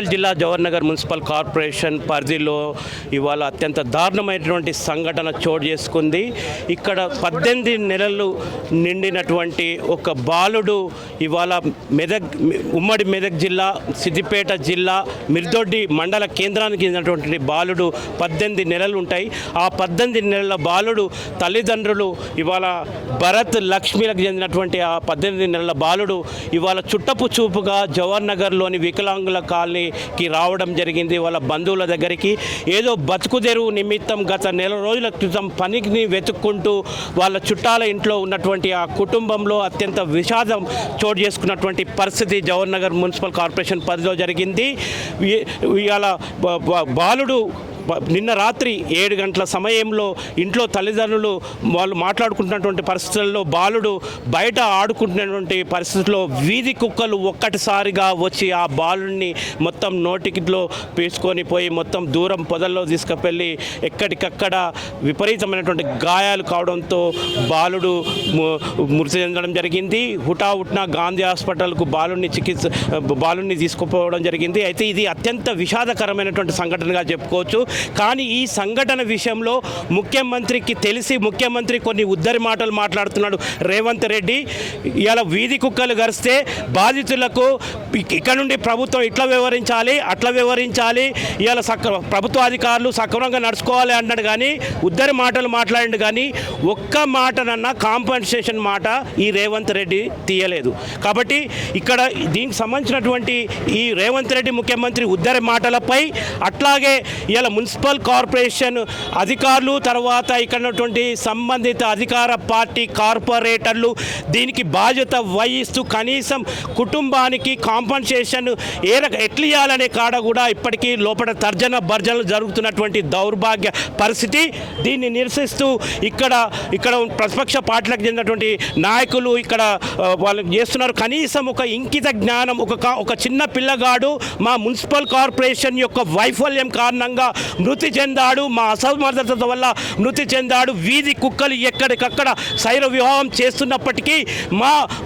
మేడ్చల్ జిల్లా Jawahar Nagar municipal corporation పరిధిలో ఇవాళ అత్యంత దారుణమైనటువంటి సంఘటన చోటు చేసుకుంది. ఇక్కడ 18 నెలలు నిండినటువంటి ఒక బాలుడు ఇవాళ ఉమ్మడి మెదక్ జిల్లా, సిద్దిపేట జిల్లా, మిర్దొడ్డి మండల కేంద్రానికి చెందినటువంటి బాలుడు 18 నెలలు ఉంటాయి. ఆ 18 నెలల బాలుడు తల్లిదండ్రులు ఇవాళ భరత్ లక్ష్మిలకు చెందినటువంటి ఆ 18 నెలల బాలుడు ఇవాళ చుట్టపు చూపుగా జవహర్ నగర్లోని వికలాంగుల కాలనీకి రావడం జరిగింది. వాళ్ళ బంధువుల దగ్గరికి ఏదో బతుకుదెరువు నిమిత్తం గత నెల రోజుల క్రితం పనికి వెతుక్కుంటూ వాళ్ళ చుట్టాల ఇంట్లో ఉన్నటువంటి ఆ కుటుంబంలో అత్యంత విషాదం చోటు చేసుకున్నటువంటి పరిస్థితి జవహర్ నగర్ మున్సిపల్ కార్పొరేషన్ పరిధిలో జరిగింది. ఇవాళ బాలుడు నిన్న రాత్రి 7 గంటల సమయంలో ఇంట్లో తల్లిదండ్రులు వాళ్ళు మాట్లాడుకుంటున్నటువంటి పరిస్థితుల్లో బాలుడు బయట ఆడుకుంటున్నటువంటి పరిస్థితుల్లో వీధి కుక్కలు ఒక్కటిసారిగా వచ్చి ఆ బాలుడిని మొత్తం నోటికిలో పీల్చుకొని పోయి మొత్తం దూరం పొదల్లో తీసుకువెళ్ళి ఎక్కడికక్కడ విపరీతమైనటువంటి గాయాలు కావడంతో బాలుడు మృతి చెందడం జరిగింది. హుటాహుటిన గాంధీ హాస్పిటల్కు బాలుడిని తీసుకుపోవడం జరిగింది. అయితే ఇది అత్యంత విషాదకరమైనటువంటి సంఘటనగా చెప్పుకోవచ్చు. కానీ ఈ సంఘటన విషయంలో ముఖ్యమంత్రికి తెలిసి ముఖ్యమంత్రి కొన్ని ఉద్దరి మాటలు మాట్లాడుతున్నాడు. రేవంత్ రెడ్డి ఇలా వీధి కుక్కలు గరిస్తే బాధితులకు ఇక్కడ నుండి ప్రభుత్వం ఇట్లా వ్యవహరించాలి, అట్లా వ్యవహరించాలి, ఇలా ప్రభుత్వ అధికారులు సక్రమంగా నడుచుకోవాలి అన్నాడు. కానీ ఉద్దరి మాటలు మాట్లాడిండు. కానీ ఒక్క మాటనన్నా కాంపెన్సేషన్ మాట ఈ రేవంత్ రెడ్డి తీయలేదు. కాబట్టి ఇక్కడ దీనికి సంబంధించినటువంటి ఈ రేవంత్ రెడ్డి ముఖ్యమంత్రి ఉద్దరి మాటలపై అట్లాగే ఇలా మున్సిపల్ కార్పొరేషన్ అధికారులు తర్వాత ఇక్కడ ఉన్నటువంటి సంబంధిత అధికార పార్టీ కార్పొరేటర్లు దీనికి బాధ్యత వహిస్తూ కనీసం కుటుంబానికి కాంపన్సేషన్ ఎట్లా ఇవ్వాలనే కాడ కూడా ఇప్పటికీ లోపల తర్జన భర్జనలు జరుగుతున్నటువంటి దౌర్భాగ్య పరిస్థితి. దీన్ని నిరసిస్తూ ఇక్కడ ప్రతిపక్ష పార్టీలకు చెందినటువంటి నాయకులు ఇక్కడ వాళ్ళు చేస్తున్నారు. కనీసం ఒక ఇంకిత జ్ఞానం, ఒక చిన్న పిల్లగాడు మా మున్సిపల్ కార్పొరేషన్ యొక్క వైఫల్యం కారణంగా మృతి చెందాడు, మా అసమర్థత వల్ల మృతి చెందాడు. వీధి కుక్కలు ఎక్కడికక్కడ శైర వివాహం చేస్తున్నప్పటికీ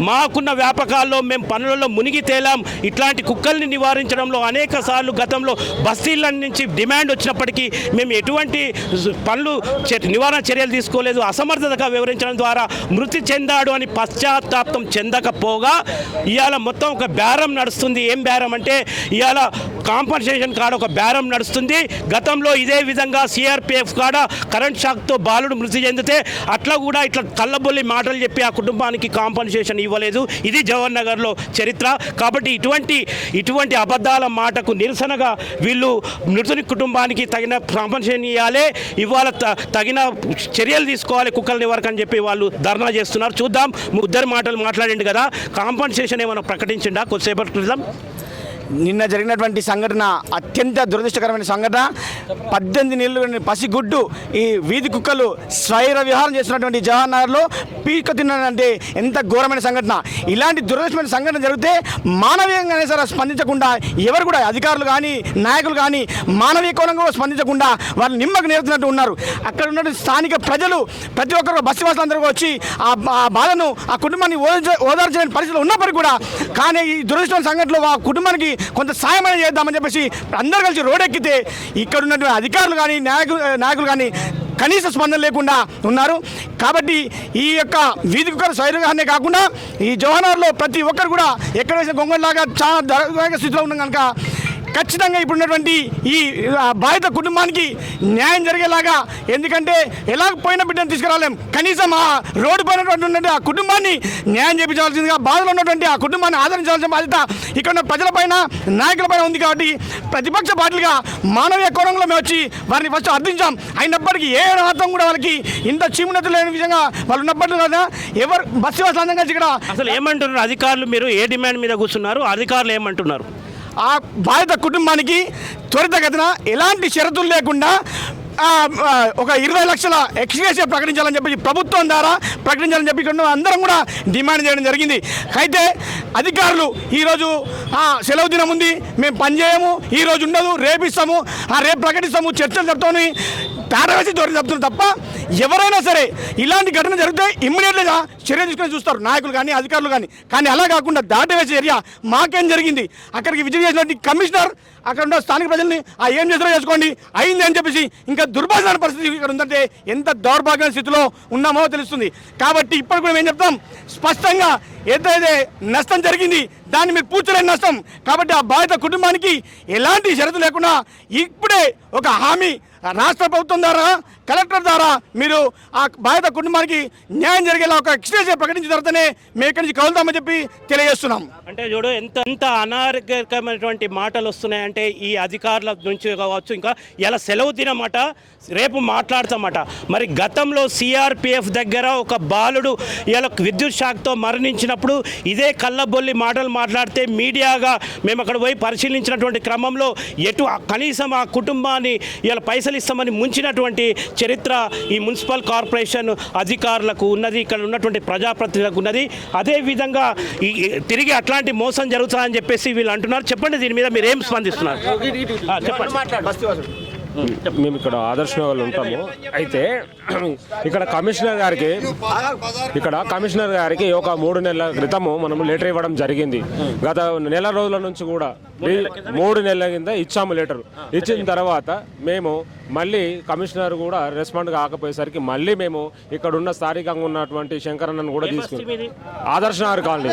మాకున్న వ్యాపకాల్లో మేము పనులలో మునిగి తేలాం. ఇట్లాంటి కుక్కల్ని నివారించడంలో అనేక సార్లు గతంలో బస్తీల నుంచి డిమాండ్ వచ్చినప్పటికీ మేము ఎటువంటి పనులు నివారణ చర్యలు తీసుకోలేదు. అసమర్థతగా వివరించడం ద్వారా మృతి చెందాడు అని పశ్చాత్తాపం చెందకపోగా ఇవాళ మొత్తం ఒక బేరం నడుస్తుంది. ఏం బేరం అంటే ఇవాళ కాంపన్సేషన్ కాడ ఒక బేరం నడుస్తుంది. గతంలో ఇదే విధంగా సిఆర్పిఎఫ్ కాడ కరెంట్ షాక్తో బాలుడు మృతి చెందితే అట్లా కూడా ఇట్లా కళ్ళబొల్లి మాటలు చెప్పి ఆ కుటుంబానికి కాంపన్సేషన్ ఇవ్వలేదు. ఇది జవహర్ నగర్లో చరిత్ర. కాబట్టి ఇటువంటి అబద్ధాల మాటకు నిరసనగా వీళ్ళు మృతుని కుటుంబానికి తగిన కాంపన్సేషన్ ఇవ్వాలి, ఇవాళ తగిన చర్యలు తీసుకోవాలి కుక్కల నివారణ అని చెప్పి వాళ్ళు ధర్నా చేస్తున్నారు. చూద్దాం, ఇద్దరు మాటలు మాట్లాడిండు కదా, కాంపన్సేషన్ ఏమైనా ప్రకటించిండా కొద్దిసేపటి క్రితం? నిన్న జరిగినటువంటి సంఘటన అత్యంత దురదృష్టకరమైన సంఘటన. 18 నెలలు పసిగుడ్డు ఈ వీధి కుక్కలు స్వైర విహారం చేస్తున్నటువంటి జవహర్ నగర్లో పీక తిన్నాడంటే ఎంత ఘోరమైన సంఘటన. ఇలాంటి దురదృష్టమైన సంఘటన జరిగితే మానవీయంగానే సరే స్పందించకుండా ఎవరు కూడా అధికారులు కానీ నాయకులు కానీ మానవీయ కోణంగా స్పందించకుండా వాళ్ళు నిమ్మకు నేరుతున్నట్టు ఉన్నారు. అక్కడ ఉన్నటువంటి స్థానిక ప్రజలు ప్రతి ఒక్కరు బస్సువాసులందరూ వచ్చి ఆ బాధను ఆ కుటుంబాన్ని ఓదార్చలేని పరిస్థితులు ఉన్నప్పటికీ కూడా కానీ ఈ దురదృష్టమైన సంఘటనలో ఆ కుటుంబానికి కొంత సాయం అనేది చేద్దామని చెప్పేసి అందరూ కలిసి రోడ్డెక్కితే ఇక్కడ ఉన్నటువంటి అధికారులు కానీ నాయకులు కానీ కనీస స్పందన లేకుండా ఉన్నారు. కాబట్టి ఈ యొక్క వీధి కుక్కల స్వైరంగానే కాకుండా ఈ జవహర్ నగర్లో ప్రతి ఒక్కరు కూడా ఎక్కడ వేసిన గొంగళలాగా చాలా దౌర్భాగ్య స్థితిలో ఉన్నాం కనుక ఖచ్చితంగా ఇప్పుడున్నటువంటి ఈ బాధిత కుటుంబానికి న్యాయం జరిగేలాగా, ఎందుకంటే ఎలా పోయిన బిడ్డను తీసుకురాలేం, కనీసం ఆ రోడ్డు పోయినటువంటి ఆ కుటుంబాన్ని న్యాయం చేయించాల్సిందిగా, బాధలో ఉన్నటువంటి ఆ కుటుంబాన్ని ఆదరించాల్సిన బాధ్యత ఇక్కడ ఉన్న ప్రజలపైన నాయకులపైన ఉంది. కాబట్టి ప్రతిపక్ష పార్టీలుగా మానవీయ కోణంలో మేము వచ్చి వారిని ఫస్ట్ అర్థించాం. అయినప్పటికీ ఏ అర్థం కూడా వాళ్ళకి ఇంత చీమునెత్తు లేని విధంగా వాళ్ళు ఉన్నప్పటికీ కదా ఎవరు బస్సు వాసులందరం కలిసి ఇక్కడ అసలు ఏమంటున్నారు అధికారులు? మీరు ఏ డిమాండ్ మీద కూర్చున్నారు? అధికారులు ఏమంటున్నారు? ఆ బాధిత కుటుంబానికి త్వరితగతిన ఎలాంటి షరతులు లేకుండా ఒక 20 లక్షల ఎక్స్గ్రేషియా ప్రకటించాలని చెప్పి ప్రభుత్వం ద్వారా ప్రకటించాలని చెప్పి అందరం కూడా డిమాండ్ చేయడం జరిగింది. అయితే అధికారులు ఈరోజు సెలవు దినం ఉంది, మేము పనిచేయము, ఈరోజు ఉండదు, రేపు ఇస్తాము, రేపు ప్రకటిస్తాము, చర్చలు చెప్తామని పేరవేసి దూరం చెప్తున్నారు తప్ప ఎవరైనా సరే ఇలాంటి ఘటన జరిగితే ఇమ్మీడియట్గా చర్య తీసుకొని చూస్తారు నాయకులు కానీ అధికారులు కానీ. కానీ అలా కాకుండా దాటవేసే చర్య మాకేం జరిగింది, అక్కడికి విజిట్ చేసినటువంటి కమిషనర్ అక్కడ ఉన్న స్థానిక ప్రజల్ని ఏం చేస్తారో చేసుకోండి అయింది అని చెప్పేసి ఇంకా దుర్భాగ్యమైన పరిస్థితి ఇక్కడ ఉందంటే ఎంత దౌర్భాగ్యమైన స్థితిలో ఉన్నామో తెలుస్తుంది. కాబట్టి ఇప్పుడు కూడా మేము చెప్తాం స్పష్టంగా ఏదైతే నష్టం జరిగింది దాన్ని మీరు పూడ్చలేని నష్టం. కాబట్టి ఆ బాధిత కుటుంబానికి ఎలాంటి షరతు లేకుండా ఇప్పుడే ఒక హామీ రాష్ట్ర ప్రభుత్వం ద్వారా కలెక్టర్ ద్వారా మీరు ఆ బాధిత కుటుంబానికి న్యాయం జరిగేలా ఒక ఎక్స్టెన్షన్ ప్రకటించిన తర్వాతనే మేము ఇక్కడి నుంచి కలుద్దామని చెప్పి తెలియజేస్తున్నాం. అంటే చూడు ఎంత అనారోగ్యకరమైనటువంటి మాటలు వస్తున్నాయంటే ఈ అధికారుల నుంచి కావచ్చు, ఇంకా ఇలా సెలవు దినమాట రేపు మాట్లాడతామట. మరి గతంలో సిఆర్పిఎఫ్ దగ్గర ఒక బాలుడు ఇలా విద్యుత్ షాక్తో మరణించినప్పుడు ఇదే కళ్ళబొల్లి మాటలు మాట్లాడితే మీడియాగా మేము అక్కడ పోయి పరిశీలించినటువంటి క్రమంలో కనీసం ఆ కుటుంబాన్ని ఇలా పైసలు ఇస్తామని ముంచినటువంటి చరిత్ర ఈ మున్సిపల్ కార్పొరేషన్ అధికారులకు ఉన్నది, ఇక్కడ ఉన్నటువంటి ప్రజాప్రతినిధులకు ఉన్నది. అదేవిధంగా తిరిగి అట్లాంటి మోసం జరుగుతుందని చెప్పేసి వీళ్ళు అంటున్నారు. చెప్పండి, దీని మీద మీరు ఏం స్పందిస్తున్నారు? చెప్పండి. మేము ఇక్కడ ఆదర్శ నగర్లో ఉంటాము. అయితే ఇక్కడ కమిషనర్ గారికి ఒక 3 నెలల క్రితము మనం లెటర్ ఇవ్వడం జరిగింది. గత నెల రోజుల నుంచి కూడా 3 నెలల కింద ఇచ్చాము లెటర్. ఇచ్చిన తర్వాత మేము మళ్ళీ కమిషనర్ కూడా రెస్పాండ్ కాకపోయేసరికి మళ్ళీ మేము ఇక్కడ ఉన్న స్థానికంగా ఉన్నటువంటి శంకరన్నను కూడా తీసుకుని ఆదర్శ నగర్ కాలనీ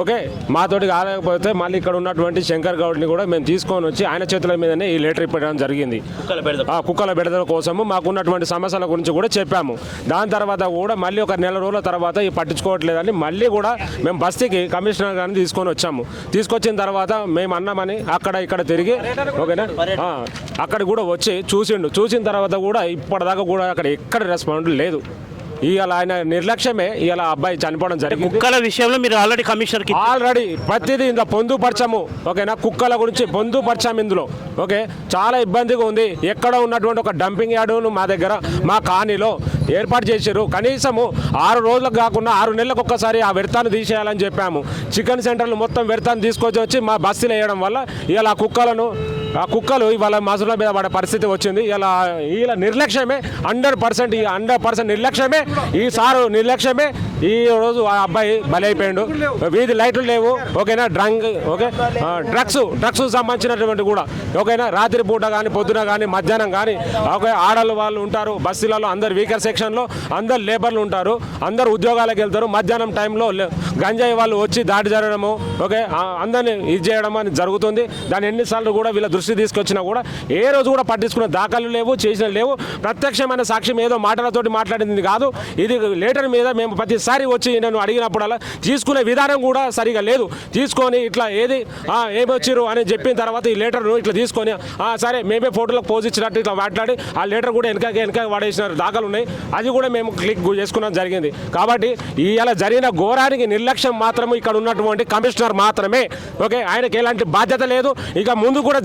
ఓకే మాతోటి కాలేకపోతే మళ్ళీ ఇక్కడ ఉన్నటువంటి శంకర్ గౌడ్ని కూడా మేము తీసుకొని వచ్చి ఆయన చేతుల మీదనే ఈ లెటర్ ఇప్పడం జరిగింది. కుక్కల బెడదల కోసము మాకున్నటువంటి సమస్యల గురించి కూడా చెప్పాము. దాని తర్వాత కూడా మళ్ళీ ఒక నెల రోజుల తర్వాత ఈ పట్టించుకోవట్లేదని మళ్ళీ కూడా మేము బస్తీకి కమిషనర్ గారిని తీసుకొని వచ్చాము. తీసుకొచ్చిన తర్వాత మేము అన్నామని అక్కడ ఇక్కడ తిరిగి ఓకేనా అక్కడ కూడా వచ్చి చూసిన తర్వాత కూడా ఇప్పటిదాకా కూడా అక్కడ ఎక్కడ రెస్పాండ్ లేదు. ఇవాళ ఆయన నిర్లక్ష్యమే ఇవాళ అబ్బాయి చనిపోవడం జరిగింది. కుక్కల విషయంలో మీరు ఆల్రెడీ ప్రతిదీ ఇంత పొందుపరచాము ఓకేనా. కుక్కల గురించి పొందుపరచాము ఇందులో ఓకే. చాలా ఇబ్బందిగా ఉంది. ఎక్కడ ఉన్నటువంటి ఒక డంపింగ్ యార్డును మా దగ్గర మా కాలనీలో ఏర్పాటు చేశారు. కనీసము 6 రోజులకు కాకుండా 6 నెలలకు ఒక్కసారి ఆ వ్యర్థాన్ని తీసేయాలని చెప్పాము. చికెన్ సెంటర్లు మొత్తం వ్యర్థాన్ని తీసుకొచ్చి వచ్చి మా బస్సులు వేయడం వల్ల ఇవాళ ఆ కుక్కలు ఇవాళ మనుషుల మీద పడే పరిస్థితి వచ్చింది. ఇలా నిర్లక్ష్యమే 100% నిర్లక్ష్యమే. ఈ సారు నిర్లక్ష్యమే. ఈ రోజు ఆ అబ్బాయి బలైపోయాడు. వీధి లైట్లు లేవు ఓకేనా. డ్రగ్స్ సంబంధించినటువంటి కూడా ఓకేనా. రాత్రి పూట కానీ పొద్దున కానీ మధ్యాహ్నం కానీ ఓకే. ఆడలు వాళ్ళు ఉంటారు బస్సులలో, అందరు వీకర్ సెక్షన్లో అందరు లేబర్లు ఉంటారు, అందరు ఉద్యోగాలకు వెళ్తారు. మధ్యాహ్నం టైంలో గంజాయి వాళ్ళు వచ్చి దాడి జరగడము ఓకే అందరినీ ఇది చేయడం అని జరుగుతుంది. దాన్ని ఎన్నిసార్లు కూడా వీళ్ళ దృష్టి తీసుకొచ్చినా కూడా ఏ రోజు కూడా పట్టించుకున్న దాఖలు లేవు, చేసిన లేవు. ప్రత్యక్షమైన సాక్ష్యం ఏదో మాటలతోటి మాట్లాడింది కాదు. ఇది లెటర్ మీద మేము ప్రతిసారి వచ్చి నేను అడిగినప్పుడల్లా తీసుకునే విధానం కూడా సరిగా లేదు. తీసుకొని ఇట్లా ఏమొచ్చిరు అని చెప్పిన తర్వాత ఈ లెటర్ను ఇట్లా తీసుకొని సరే మేమే ఫోటోలకు పోజ్ ఇచ్చినట్టు ఇట్లా మాట్లాడి ఆ లెటర్ కూడా వెనక వాడేసిన దాఖలు ఉన్నాయి. అది కూడా మేము క్లిక్ చేసుకోవడం జరిగింది. కాబట్టి ఇలా జరిగిన ఘోరానికి నిర్లక్ష్యం మాత్రం ఇక్కడ ఉన్నటువంటి కమిషనర్ మాత్రమే ఓకే. ఆయనకి ఎలాంటి బాధ్యత లేదు. ఇక ముందు కూడా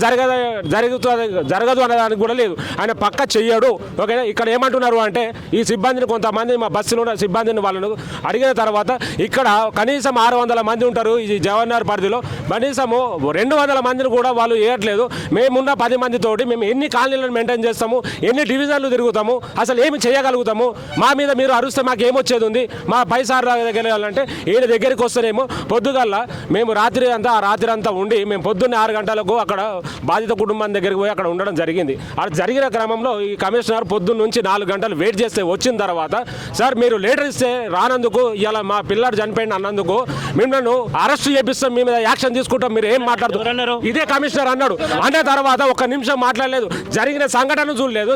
జరగదు అనేదానికి కూడా లేదు. ఆయన పక్క చెయ్యడు ఓకేనా. ఇక్కడ ఏమంటున్నారు అంటే ఈ సిబ్బందిని కొంతమంది మా బస్సులో ఉన్న సిబ్బందిని వాళ్ళను అడిగిన తర్వాత ఇక్కడ కనీసం 600 మంది ఉంటారు ఈ జవహర్నగర్ పరిధిలో. కనీసము 200 మందిని కూడా వాళ్ళు వేయట్లేదు. మేమున్న 10 మందితోటి మేము ఎన్ని కాలనీలను మెయింటైన్ చేస్తాము, ఎన్ని డివిజన్లు తిరుగుతాము, అసలు ఏమి చేయగలుగుతాము? మా మీద మీరు అరుస్తే మాకు ఏమొచ్చేది ఉంది? మా పైసార్ దగ్గర వెళ్ళాలంటే ఈయన దగ్గరికి వస్తేనేమో పొద్దుగల్లా మేము రాత్రి అంతా ఉండి మేము పొద్దున్నే 6 గంటలకు అక్కడ బాధిత కుటుంబం దగ్గరికి పోయి అక్కడ ఉండడం జరిగింది. అలా జరిగిన క్రమంలో ఈ కమిషనర్ పొద్దున్న నుంచి 4 గంటలు వెయిట్ చేస్తే వచ్చిన తర్వాత సార్ మీరు లెటర్ ఇస్తే రానందుకు ఇలా మా పిల్లాడు చనిపోయింది అన్నందుకు మిమ్మల్ని అరెస్ట్ చేపిస్తాం, మీ మీద యాక్షన్ తీసుకుంటాం, మీరు ఏం మాట్లాడుతున్నారు? ఇదే కమిషనర్ అన్నాడు. అన్న తర్వాత 1 నిమిషం మాట్లాడలేదు. జరిగిన సంఘటన చూడలేదు,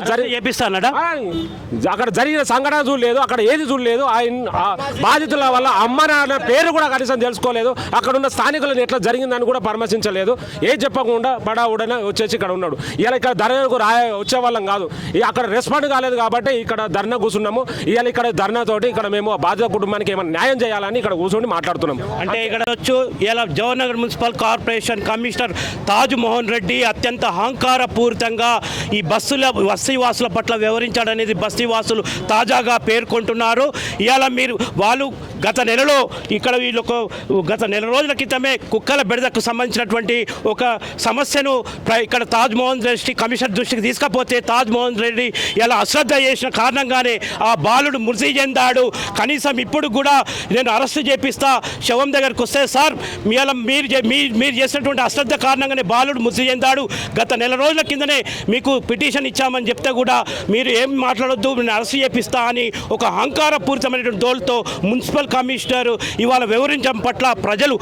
అక్కడ జరిగిన సంఘటన చూడలేదు, అక్కడ ఏది చూడలేదు. బాధితుల వల్ల అమ్మ నాన్న పేరు కూడా కనీసం తెలుసుకోలేదు. అక్కడ ఉన్న స్థానికులను ఎట్లా జరిగిందని కూడా పరామర్శించలేదు. ఏం చెప్పకుండా పడావుడనే వచ్చేసి ఇక్కడ ఉన్నాడు. ఇలా ఇక్కడ ధర్నాకు వచ్చే వాళ్ళం కాదు. అక్కడ రెస్పాండ్ కాలేదు కాబట్టి ఇక్కడ ధర్నా కూర్చున్నాము. ఇవాళ ఇక్కడ ధర్నాతోటి ఇక్కడ మేము బాధిత కుటుంబానికి ఏమైనా న్యాయం చేయాలని ఇక్కడ కూర్చొని మాట్లాడుతున్నాం. అంటే ఇక్కడ ఇలా Jawaharnagar municipal corporation commissioner Taj Mohan Reddy అత్యంత అహంకారపూరితంగా ఈ బస్తీవాసుల పట్ల వ్యవహరించాడనేది బస్తీవాసులు తాజాగా పేర్కొంటున్నారు. ఇవాళ వాళ్ళు గత నెలలో ఇక్కడ వీళ్ళొక గత నెల రోజుల క్రితమే కుక్కల బెడదకు సంబంధించినటువంటి ఒక సమస్యను ఇక్కడ తాజ్ మోహన్ రెడ్డి కమిషనర్ దృష్టికి తీసుకపోతే తాజ్ మోహన్ రెడ్డి ఇలా అశ్రద్ధ చేసిన కారణంగానే ఆ బాలుడు మృతి చెందాడు. కనీసం ఇప్పుడు కూడా నేను అరెస్ట్ చేపిస్తా శవం దగ్గరకు వస్తే సార్ మీరు చేసినటువంటి అశ్రద్ధ కారణంగానే బాలుడు మృతి చెందాడు, గత నెల రోజుల కిందనే మీకు పిటిషన్ ఇచ్చామని చెప్తే కూడా మీరు ఏం మాట్లాడొద్దు, నేను అరెస్ట్ చేపిస్తా అని ఒక అహంకారపూరితమైనటువంటి దోల్తో మున్సిపల్ కమిషనర్ ఇవాళ వివరించడం పట్ల ప్రజలు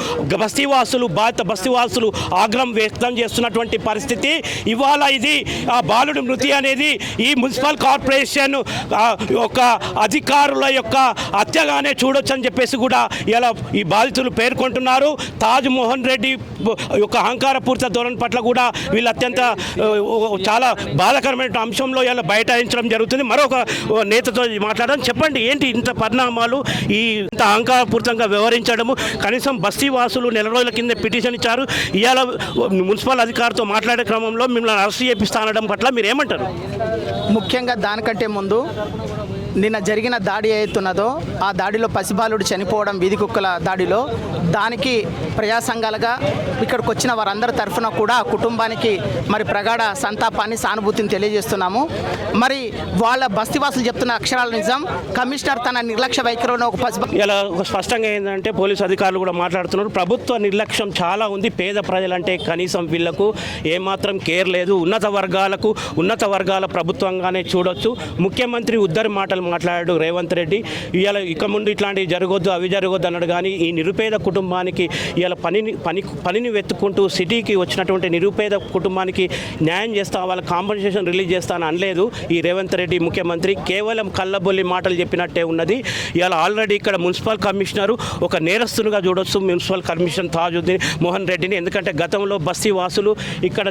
బస్తీవాసులు బస్తీవాసులు ఆగ్రహం వ్యక్తం చేస్తున్నటువంటి పరిస్థితి. ఇవాళ ఇది ఆ బాలుడి మృతి అనేది ఈ మున్సిపల్ కార్పొరేషన్ ఒక అధికారుల యొక్క హత్యగానే చూడొచ్చు అని చెప్పేసి కూడా ఇలా ఈ బాధితులు పేర్కొంటున్నారు. తాజ్ మోహన్ రెడ్డి యొక్క అహంకారపూరిత ధోరణి పట్ల కూడా వీళ్ళు అత్యంత చాలా బాధాకరమైన అంశంలో ఇలా బయటాయించడం జరుగుతుంది. మరొక నేతతో మాట్లాడడం, చెప్పండి ఏంటి ఇంత పరిణామాలు, ఈ ఇంత అహంకారపూరితంగా వ్యవహరించడము? కనీసం బస్తీ వాసులు నెల రోజుల కింద పిటిషన్ ఇచ్చారు, ఇవాళ మున్సిపల్ అధికారితో మాట్లాడే క్రమంలో మిమ్మల్ని అరెస్ట్ చేపిస్తా అనడం పట్ల మీరు ఏమంటారు? ముఖ్యంగా దానికంటే ముందు నిన్న జరిగిన దాడి ఏతున్నదో ఆ దాడిలో పసిబాలుడు చనిపోవడం, వీధి కుక్కల దాడిలో, దానికి ప్రజా సంఘాలుగా ఇక్కడికి వచ్చిన వారందరి తరఫున కూడా కుటుంబానికి మరి ప్రగాఢ సంతాపాన్ని సానుభూతిని తెలియజేస్తున్నాము. మరి వాళ్ళ బస్తీవాసులు చెప్తున్న అక్షరాల నిజం, కమిషనర్ తన నిర్లక్ష్య వైఖరిలో ఇలా స్పష్టంగా ఏంటంటే పోలీసు అధికారులు కూడా మాట్లాడుతున్నారు, ప్రభుత్వ నిర్లక్ష్యం చాలా ఉంది, పేద ప్రజలంటే కనీసం వీళ్లకు ఏమాత్రం కేర్ లేదు, ఉన్నత వర్గాల ప్రభుత్వంగానే చూడొచ్చు. ముఖ్యమంత్రి ఉద్దరి మాటలు మాట్లాడాడు రేవంత్ రెడ్డి, ఇవాళ ఇక ముందు ఇట్లాంటివి జరగొద్దు అవి జరగొద్దు అన్నాడు. కానీ ఈ నిరుపేద కుటుంబానికి ఇవాళ పనిని వెతుక్కుంటూ సిటీకి వచ్చినటువంటి నిరుపేద కుటుంబానికి న్యాయం చేస్తా, వాళ్ళ కాంపెన్సేషన్ రిలీజ్ చేస్తా అని అనలేదు ఈ రేవంత్ రెడ్డి ముఖ్యమంత్రి. కేవలం కళ్ళబొల్లి మాటలు చెప్పినట్టే ఉన్నది. ఇవాళ ఆల్రెడీ ఇక్కడ మున్సిపల్ కమిషనరు ఒక నేరస్తునిగా చూడొచ్చు మున్సిపల్ కమిషనర్ తాజుద్దీన్ మోహన్ రెడ్డిని. ఎందుకంటే గతంలో బస్తీ వాసులు ఇక్కడ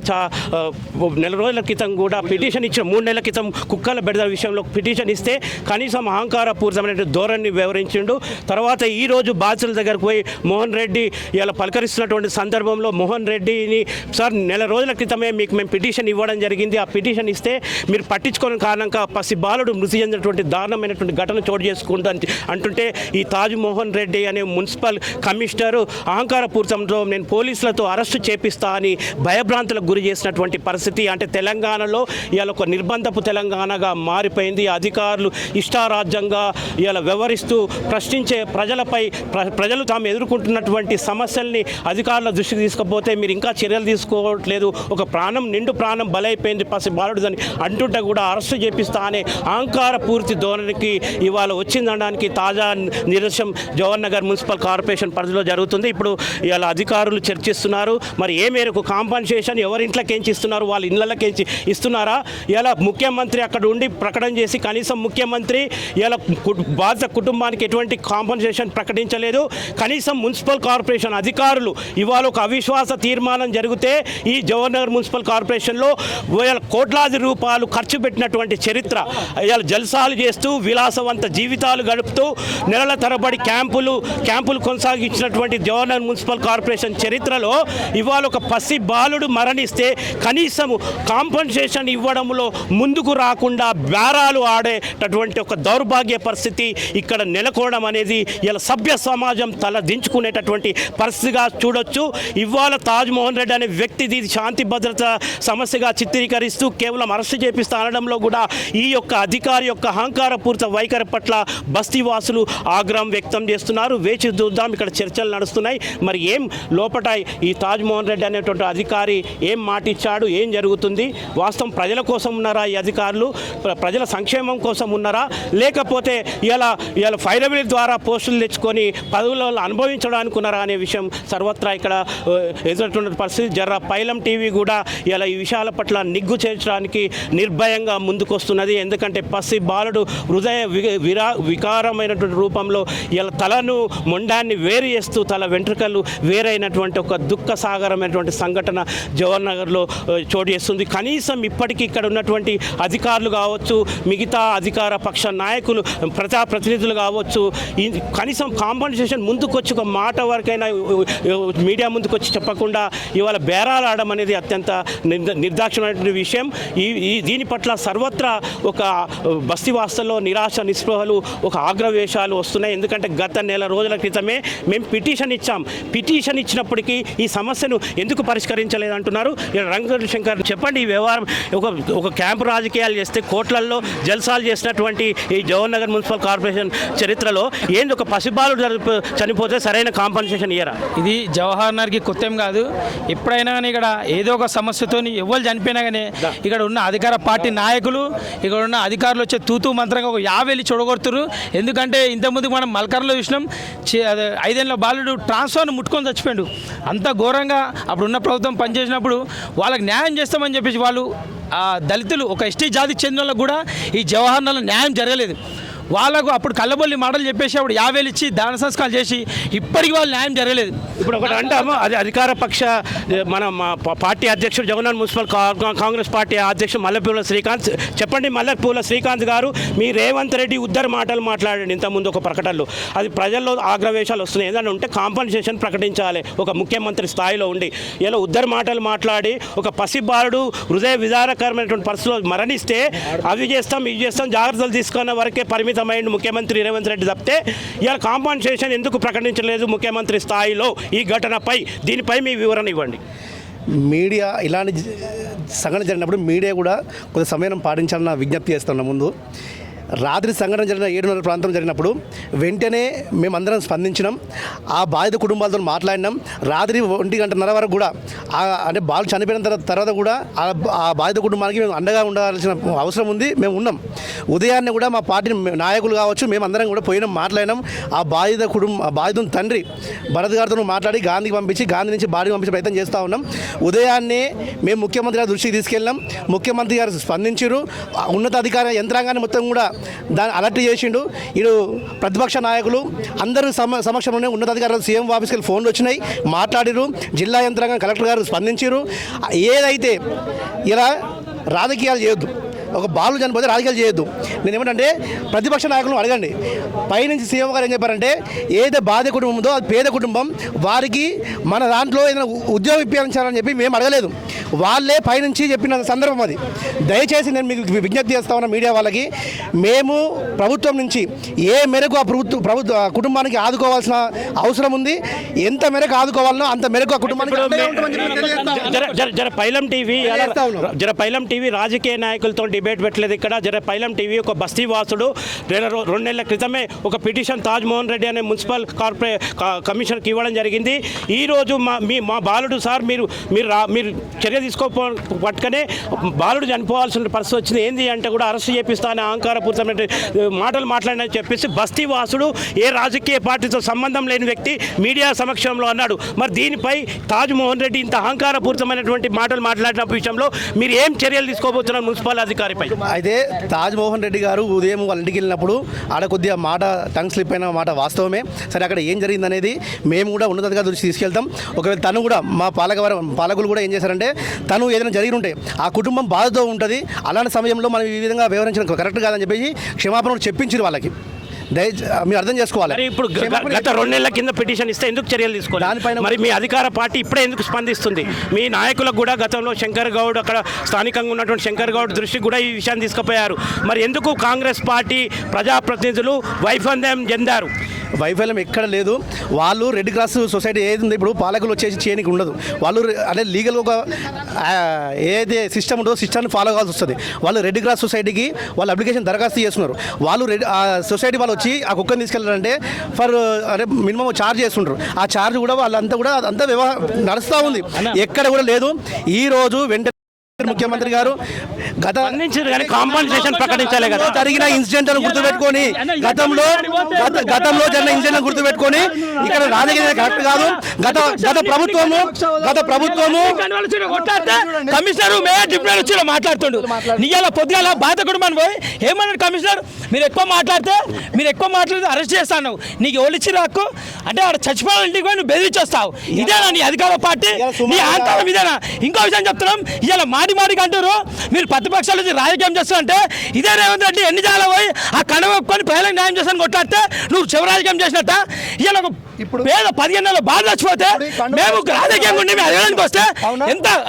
నెల రోజుల క్రితం కూడా పిటిషన్ ఇచ్చిన, 3 నెలల క్రితం కుక్కల బెడద విషయంలో పిటిషన్ ఇస్తే కనీసం అహంకారపూరితమైన ధోరణి వివరించిండు. తర్వాత ఈరోజు బాధితుల దగ్గరకు పోయి మోహన్ రెడ్డి ఇలా పలకరిస్తున్నటువంటి సందర్భంలో మోహన్ రెడ్డిని, సార్ నెల రోజుల క్రితమే మీకు మేము పిటిషన్ ఇవ్వడం జరిగింది, ఆ పిటిషన్ ఇస్తే మీరు పట్టించుకోని కారణంగా పసి బాలుడు మృతి చెందినటువంటి దారుణమైనటువంటి ఘటన చోటు చేసుకుంటుంది అంటుంటే ఈ తాజ్ మోహన్ రెడ్డి అనే మున్సిపల్ కమిషనరు అహంకారపూరితంలో నేను పోలీసులతో అరెస్టు చేపిస్తా అని భయభ్రాంతులకు గురి చేసినటువంటి పరిస్థితి. అంటే తెలంగాణలో ఇవాళ ఒక నిర్బంధపు తెలంగాణగా మారిపోయింది. అధికారులు ఇష్టారాజ్యంగా ఇలా వ్యవహరిస్తూ ప్రశ్నించే ప్రజలు తాము ఎదుర్కొంటున్నటువంటి సమస్యల్ని అధికారుల దృష్టికి తీసుకపోతే మీరు ఇంకా చర్యలు తీసుకోవట్లేదు, ఒక నిండు ప్రాణం బలైపోయింది పసి బాలుడుదని అంటుంటే కూడా అరెస్టు చేపిస్తా అనే అహంకార పూర్తి ధోరణికి ఇవాళ వచ్చిందనడానికి తాజా నిదర్శనం జవహర్ నగర్ మున్సిపల్ కార్పొరేషన్ పరిధిలో జరుగుతుంది. ఇప్పుడు ఇవాళ అధికారులు చర్చిస్తున్నారు, మరి ఏ మేరకు కాంపన్సేషన్ ఎవరింట్లోకేంచి ఇస్తున్నారు, వాళ్ళ ఇళ్ళకేంచి ఇస్తున్నారా? ఇలా ముఖ్యమంత్రి అక్కడ ఉండి ప్రకటన చేసి కనీసం ముఖ్యమంత్రి ఇలా బాధిత కుటుంబానికి ఎటువంటి కాంపన్సేషన్ ప్రకటించలేదు. కనీసం మున్సిపల్ కార్పొరేషన్ అధికారులు ఇవాళ ఒక అవిశ్వాస తీర్మానం జరిగితే ఈ జవహర్ నగర్ మున్సిపల్ కార్పొరేషన్లో కోట్లాది రూపాయలు ఖర్చు పెట్టినటువంటి చరిత్ర, ఇవాళ జల్సాలు చేస్తూ విలాసవంత జీవితాలు గడుపుతూ నెలల తరబడి క్యాంపులు కొనసాగించినటువంటి జవహర్ నగర్ మున్సిపల్ కార్పొరేషన్ చరిత్రలో ఇవాళ ఒక పసి బాలుడు మరణిస్తే కనీసం కాంపన్సేషన్ ఇవ్వడంలో ముందుకు రాకుండా బేరాలు ఆడేటటువంటి ఒక దౌర్భాగ్య పరిస్థితి ఇక్కడ నెలకోవడం అనేది ఇలా సభ్య సమాజం తల దించుకునేటటువంటి పరిస్థితిగా చూడొచ్చు. ఇవాళ తాజ్ మోహన్ రెడ్డి అనే వ్యక్తిది శాంతి భద్రత సమస్యగా చిత్రీకరిస్తూ కేవలం అరెస్టు చేపిస్తా అనడంలో కూడా ఈ యొక్క అధికారి యొక్క అహంకారపూరిత వైఖరి పట్ల బస్తీవాసులు ఆగ్రహం వ్యక్తం చేస్తున్నారు. వేచి చూద్దాం, ఇక్కడ చర్చలు నడుస్తున్నాయి. మరి ఏం లోపట ఈ తాజ్ మోహన్ రెడ్డి అనేటువంటి అధికారి ఏం మాటిచ్చాడు, ఏం జరుగుతుంది, వాస్తవం ప్రజల కోసం ఉన్నారా ఈ అధికారులు, ప్రజల సంక్షేమం కోసం ఉన్నారా, లేకపోతే ఇలా ఫైరబిల్ ద్వారా పోస్టులు తెచ్చుకొని పదవులలో అనుభవించడానికి ఉన్నారా అనే విషయం సర్వత్రా ఇక్కడ ఎదురవుతున్న పరిస్థితి. పైలం టీవీ కూడా ఇలా ఈ విషయాల పట్ల నిగ్గు చేర్చడానికి నిర్భయంగా ముందుకొస్తున్నది. ఎందుకంటే పసి బాలుడు హృదయ వికారమైనటువంటి రూపంలో ఇలా తలను మొండాన్ని వేరు చేస్తూ తల వెంట్రుకలు వేరైనటువంటి ఒక దుఃఖ సాగరమైనటువంటి సంఘటన జవహర్ నగర్లో చోటు చేస్తుంది. కనీసం ఇప్పటికీ ఇక్కడ ఉన్నటువంటి అధికారులు కావచ్చు, మిగతా అధికార పక్ష నాయకులు, ప్రజాప్రతినిధులు కావచ్చు, కనీసం కాంపన్సేషన్ ముందుకొచ్చి ఒక మాట వరకైనా మీడియా ముందుకు వచ్చి చెప్పకుండా ఇవాళ బేరాలు ఆడడం అనేది అత్యంత నిర్దాక్షిణమైన విషయం. దీని పట్ల సర్వత్రా ఒక బస్తీ వాస్తల్లో నిరాశ నిస్పృహలు ఒక ఆగ్రవేశాలు వస్తున్నాయి. ఎందుకంటే గత నెల రోజుల క్రితమే మేము పిటిషన్ ఇచ్చాం. పిటిషన్ ఇచ్చినప్పటికీ ఈ సమస్యను ఎందుకు పరిష్కరించలేదంటున్నారు. రంగ శంకర్ చెప్పండి, ఈ వ్యవహారం ఒక క్యాంపు రాజకీయాలు చేస్తే కోట్లల్లో జల్సాలు చేసినటువంటి ఈ జవహర్ నగర్ మున్సిపల్ కార్పొరేషన్ చరిత్రలో ఏంది ఒక పసిబాలు చనిపోతే సరైన కాంపన్సేషన్ ఇయ్యరా? ఇది జవహర్ నగర్కి కొత్త ఏం కాదు. ఎప్పుడైనా కానీ ఇక్కడ ఏదో ఒక సమస్యతో ఎవరు చనిపోయినా కానీ ఇక్కడ ఉన్న అధికార పార్టీ నాయకులు, ఇక్కడ ఉన్న అధికారులు వచ్చే తూతూ మంత్రంగా ఒక 50 చెడగొడుతున్నారు. ఎందుకంటే ఇంతకుముందు మనం మల్కర్లో చూసినాం, 5 ఏళ్ల బాలుడు ట్రాన్స్ఫార్మర్ ముట్టుకొని చచ్చిపోయాడు. అంత ఘోరంగా అప్పుడున్న ప్రభుత్వం పనిచేసినప్పుడు వాళ్ళకి న్యాయం చేస్తామని చెప్పేసి వాళ్ళు దళితులు ఒక ఎస్టీ జాతికి చెందిన వాళ్ళకు కూడా ఈ జవహర్ నగర్లో న్యాయం జరగలేదు. వాళ్ళకు అప్పుడు కళ్ళబొల్లి మాటలు చెప్పేసి అప్పుడు 50,000 ఇచ్చి దాన సంస్కారాలు చేసి ఇప్పటికీ వాళ్ళు న్యాయం జరగలేదు. ఇప్పుడు ఒకటి అంటాము, అది అధికార పక్ష మన పార్టీ అధ్యక్షుడు జగన్నాథ్ మున్సిపల్ కాంగ్రెస్ పార్టీ అధ్యక్షుడు మల్లెపూల శ్రీకాంత్ చెప్పండి. మల్లెపూల శ్రీకాంత్ గారు, మీ రేవంత్ రెడ్డి ఉద్దర మాటలు మాట్లాడండి ఇంతకుముందు ఒక ప్రకటనలో. అది ప్రజల్లో ఆగ్రవేశాలు వస్తున్నాయి. ఏదైనా ఉంటే కాంపన్సేషన్ ప్రకటించాలి ఒక ముఖ్యమంత్రి స్థాయిలో ఉండి. ఇలా ఉద్దర మాటలు మాట్లాడి ఒక పసిబాలుడు హృదయ విదారకరమైనటువంటి పరిస్థితుల్లో మరణిస్తే అవి చేస్తాం ఇవి చేస్తాం జాగ్రత్తలు తీసుకున్న వరకే పరిమితమైన ముఖ్యమంత్రి రేవంత్ రెడ్డి తప్పితే ఇలా కాంపన్సేషన్ ఎందుకు ప్రకటించలేదు ముఖ్యమంత్రి స్థాయిలో ఈ ఘటనపై? దీనిపై మీ వివరణ ఇవ్వండి. మీడియా ఇలాంటి సంఘటన జరిగినప్పుడు మీడియా కూడా కొంత సమయం పాటించాలని విజ్ఞప్తి చేస్తున్నా. ముందు రాత్రి సంఘటన జరిగిన 7:30 ప్రాంతం జరిగినప్పుడు వెంటనే మేమందరం స్పందించినాం. ఆ బాధిత కుటుంబాలతో మాట్లాడినాం. రాత్రి 1:30 వరకు కూడా అంటే బాలు చనిపోయిన తర్వాత కూడా ఆ బాధిత కుటుంబానికి మేము అండగా ఉండాల్సిన అవసరం ఉంది. మేము ఉన్నాం. ఉదయాన్నే కూడా మా పార్టీ నాయకులు కావచ్చు మేమందరం కూడా పోయినాం, మాట్లాడినాం. ఆ బాధితుని తండ్రి భరత్ గారితో మాట్లాడి గాంధీకి పంపించి గాంధీ నుంచి బాడీ పంపించే ప్రయత్నం చేస్తూ ఉన్నాం. ఉదయాన్నే మేము ముఖ్యమంత్రి గారి దృష్టికి తీసుకెళ్ళాం. ముఖ్యమంత్రి గారు స్పందించారు. ఉన్నతాధికార యంత్రాంగాన్ని మొత్తం కూడా దాన్ని అలర్ట్ చేసిండు. ఇటు ప్రతిపక్ష నాయకులు అందరూ సమక్షంలోనే ఉన్నతాధికారులు సీఎం ఆఫీస్కి వెళ్ళి ఫోన్లు వచ్చినాయి, మాట్లాడిరు. జిల్లా యంత్రాంగం కలెక్టర్ గారు స్పందించారు. ఏదైతే ఇలా రాజకీయాలు చేయొద్దు, ఒక బాలు చనిపోతే రాజకీయాలు చేయొద్దు. నేను ఏమంటే ప్రతిపక్ష నాయకులను అడగండి. పైనుంచి సీఎం గారు ఏం చెప్పారంటే ఏదైతే బాధ కుటుంబం ఉందో అది పేద కుటుంబం, వారికి మన దాంట్లో ఏదైనా ఉద్యోగం ఇప్పించాలని చెప్పి మేము అడగలేదు. వాళ్ళే పైనుంచి చెప్పిన సందర్భం అది. దయచేసి నేను మీకు విజ్ఞప్తి చేస్తా ఉన్నా మీడియా వాళ్ళకి, మేము ప్రభుత్వం నుంచి ఏ మేరకు ఆ ప్రభుత్వ కుటుంబానికి ఆదుకోవాల్సిన అవసరం ఉంది, ఎంత మేరకు ఆదుకోవాలనో అంత మేరకు ఆ కుటుంబానికి పైలం టీవీ రాజకీయ నాయకులతో డిబేట్ పెట్టలేదు ఇక్కడ. పైలం టీవీ ఒక బస్తీ వాసుడు 2 నెలల క్రితమే ఒక పిటిషన్ తాజ్ మోహన్ రెడ్డి అనే మున్సిపల్ కమిషన్కి ఇవ్వడం జరిగింది. ఈరోజు మా బాలుడు సార్ మీరు చర్య తీసుకోపట్టుకనే బాలుడు చనిపోవాల్సిన పరిస్థితి వచ్చింది. ఏంది అంటే కూడా అరెస్ట్ చేపిస్తా అనే అహంకారపూరితమైన మాటలు మాట్లాడినని చెప్పేసి బస్తీ వాసుడు ఏ రాజకీయ పార్టీతో సంబంధం లేని వ్యక్తి మీడియా సమక్షంలో అన్నాడు. మరి దీనిపై తాజ్ మోహన్ రెడ్డి ఇంత అహంకారపూరితమైనటువంటి మాటలు మాట్లాడిన విషయంలో మీరు ఏం చర్యలు తీసుకోబోతున్నారు మున్సిపల్ అధికారిపై? అయితే తాజ్ మోహన్ రెడ్డి గారు ఉదయం వాళ్ళ ఇంటికి వెళ్ళినప్పుడు ఆడ కొద్దిగా మాట టంగ్ స్లిప్ అయిన మాట వాస్తవమే. సరే, అక్కడ ఏం జరిగింది అనేది మేము కూడా ఉన్నతంగా దృష్టి తీసుకెళ్తాం. ఒకవేళ తను కూడా మా పాలకులు కూడా ఏం చేశారంటే తను ఏదైనా జరిగి ఉంటే ఆ కుటుంబం బాధతో ఉంటుంది, అలాంటి సమయంలో మనం ఈ విధంగా వివరించడం కరెక్ట్ కాదని చెప్పేసి క్షమాపణలు చెప్పించారు వాళ్ళకి. మీరు అర్థం చేసుకోవాలి. ఇప్పుడు గత 2 నెలల కింద పిటిషన్ ఇస్తే ఎందుకు చర్యలు తీసుకోవాలి? దానిపైన మరి మీ అధికార పార్టీ ఇప్పుడే ఎందుకు స్పందిస్తుంది? మీ నాయకులకు కూడా గతంలో శంకర్ గౌడ్, అక్కడ స్థానికంగా ఉన్నటువంటి శంకర్ గౌడ్ దృష్టికి కూడా ఈ విషయాన్ని తీసుకుపోయారు. మరి ఎందుకు కాంగ్రెస్ పార్టీ ప్రజాప్రతినిధులు వైఫల్యం చెందారు? వైఫల్యం ఎక్కడ లేదు. వాళ్ళు రెడ్ క్రాస్ సొసైటీ ఏది ఉంది, ఇప్పుడు పాలకులు వచ్చేసి చేయనికి ఉండదు. వాళ్ళు అంటే లీగల్ ఒక ఏదైతే సిస్టమ్ ఉంటుందో సిస్టమ్ని ఫాలో కావాల్సి వస్తుంది. వాళ్ళు రెడ్ క్రాస్ సొసైటీకి వాళ్ళు అప్లికేషన్ దరఖాస్తు చేస్తున్నారు. వాళ్ళు ఆ సొసైటీ వాళ్ళు వచ్చి ఆ కుక్కని తీసుకెళ్ళాలంటే అంటే మినిమం ఛార్జ్ చేస్తుంటారు. ఆ ఛార్జ్ కూడా వాళ్ళంతా కూడా అంతా వ్యవహారం నడుస్తూ ఉంది, ఎక్కడ కూడా లేదు. ఈరోజు వెంటనే ముఖ్యమంత్రి గారు కాంపన్సేషన్ ప్రకటించాలి కదా. జరిగిన ఇన్సిడెంట్ గుర్తుపెట్టుకొని గతంలో జరిగిన ఇన్సిడెంట్ గుర్తుపెట్టుకొని ఇక్కడ రాజకీయ కరెక్ట్ కాదు. గత ప్రభుత్వము కమిషనర్ మేయర్ డిప్యూటీ వచ్చి మాట్లాడుతుండు. నీళ్ళ పొద్దుగాల బాధ కుటుంబాన్ని పోయి ఏమన్నాడు కమిషనర్, మీరు ఎక్కువ మాట్లాడితే అరెస్ట్ చేస్తాను, నీకు ఎవరు ఇచ్చి హక్కు అంటే ఆడ చచ్చిపోవాలి ఇంటికి పోయి నువ్వు బెదిరించేస్తావు. ఇదేనా నీ అధికార పార్టీ? నీ ఆంతరం ఇదేనా? ఇంకో విషయం చెప్తున్నాం, ఇవాళ మాటి అంటారు మీరు ప్రతిపక్షాల నుంచి రాజకీయం చేస్తానంటే ఇదే రేవంత్ రెడ్డి ఎన్ని జాల పోయి ఆ కడవొప్పుకొని ప్రజలకు న్యాయం చేస్తాను కొట్లాడితే నువ్వు చివరి రాజకీయం చేసినట్ట. ఇవాళ పేద 15 నెలల బాధ చచ్చిపోతే మేము రాజకీయం ఉండి మేము అడగడానికి వస్తే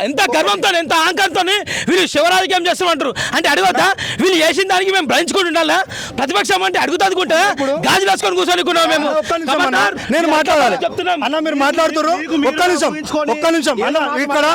ఎంత గర్వంతో ఎంత అహంకారంతో వీళ్ళు శివరాజకీయం చేస్తామంటారు అంటే అడగొద్దా? వీళ్ళు చేసిన దానికి మేము భరించుకుంటూ ఉండాలా? ప్రతిపక్షం అంటే అడుగుతా అనుకుంటే గాజు రాసుకొని కూర్చొని మేము నేను మాట్లాడాలి అన్న, మీరు మాట్లాడుతున్నారు. ఒక్క నిమిషం అన్న, ఇక్కడ